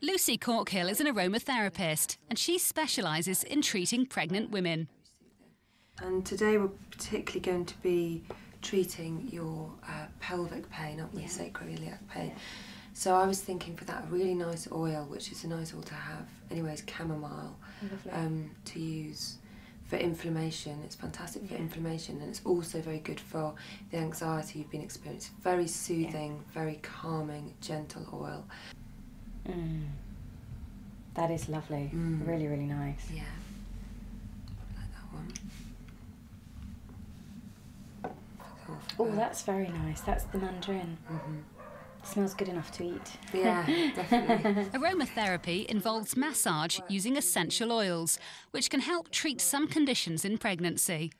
Lucy Corkhill is an aromatherapist and she specialises in treating pregnant women. And today we're particularly going to be treating your pelvic pain, up with sacroiliac pain. So I was thinking for that a really nice oil, which is a nice oil to have, anyways, chamomile, to use for inflammation. It's fantastic for inflammation, and it's also very good for the anxiety you've been experiencing. Very soothing, very calming, gentle oil. That is lovely. Really, really nice. Yeah. Like that one. Oh, that's very nice. That's the mandarin. Smells good enough to eat. Yeah, definitely. Aromatherapy involves massage using essential oils, which can help treat some conditions in pregnancy.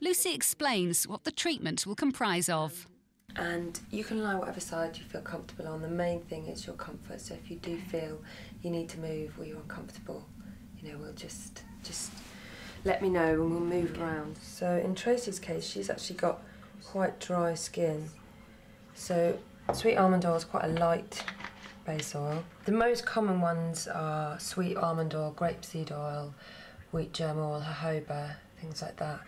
Lucy explains what the treatment will comprise of. And you can lie whatever side you feel comfortable on. The main thing is your comfort. So if you do feel you need to move or you're uncomfortable, you know, we'll just let me know and we'll move around. So in Tracy's case, she's actually got quite dry skin. So sweet almond oil is quite a light base oil. The most common ones are sweet almond oil, grapeseed oil, wheat germ oil, jojoba, things like that.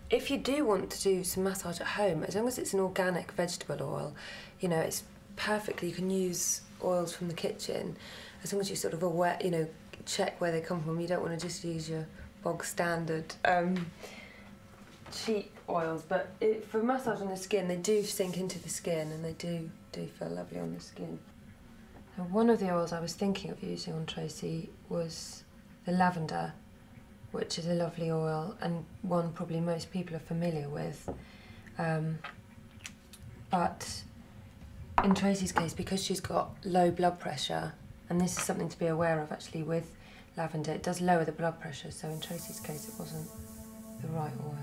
If you do want to do some massage at home, as long as it's an organic vegetable oil, you know, it's perfectly, you can use oils from the kitchen, as long as you're sort of aware, you know, check where they come from. You don't want to just use your bog standard cheap oils, but for massage on the skin, they do sink into the skin and they do feel lovely on the skin. And one of the oils I was thinking of using on Tracy was the lavender, which is a lovely oil and one probably most people are familiar with. But in Tracy's case, because she's got low blood pressure, and this is something to be aware of actually with lavender, it does lower the blood pressure, so in Tracy's case it wasn't the right oil.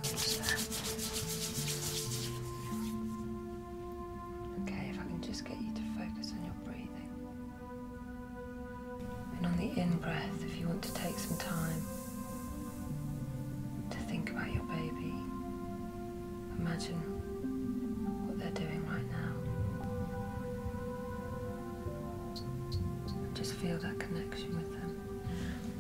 Okay, if I can just get you to focus on your breathing. And on the in-breath, if you want to take some time to think about your baby, imagine what they're doing right now. Just feel that connection with them.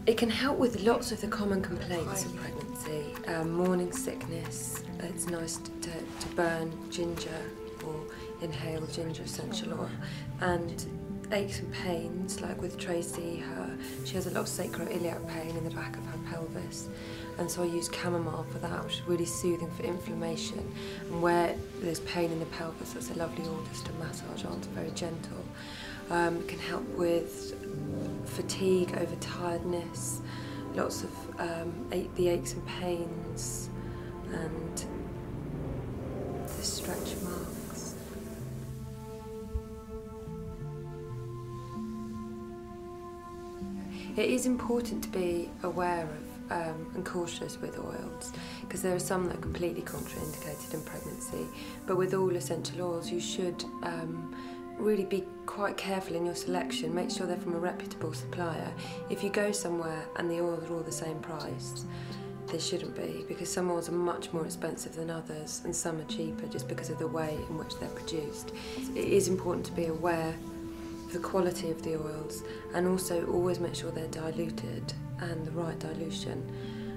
It can help with lots of the common complaints of pregnancy. Morning sickness, it's nice to burn ginger or inhale ginger essential oil. And aches and pains, like with Tracy, she has a lot of sacroiliac pain in the back of her pelvis. And so I use chamomile for that, which is really soothing for inflammation. And where there's pain in the pelvis, that's a lovely oil just to massage on, it's very gentle. It can help with fatigue, overtiredness, lots of the aches and pains, and the stretch marks. It is important to be aware of and cautious with oils, because there are some that are completely contraindicated in pregnancy, but with all essential oils you should really be quite careful in your selection. Make sure they're from a reputable supplier. If you go somewhere and the oils are all the same price, they shouldn't be, because some oils are much more expensive than others and some are cheaper just because of the way in which they're produced. It is important to be aware of the quality of the oils, and also always make sure they're diluted and the right dilution,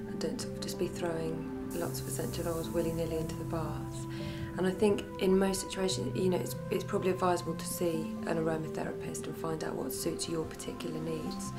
and don't sort of just be throwing lots of essential oils willy-nilly into the bath. And I think in most situations, you know, it's probably advisable to see an aromatherapist and find out what suits your particular needs.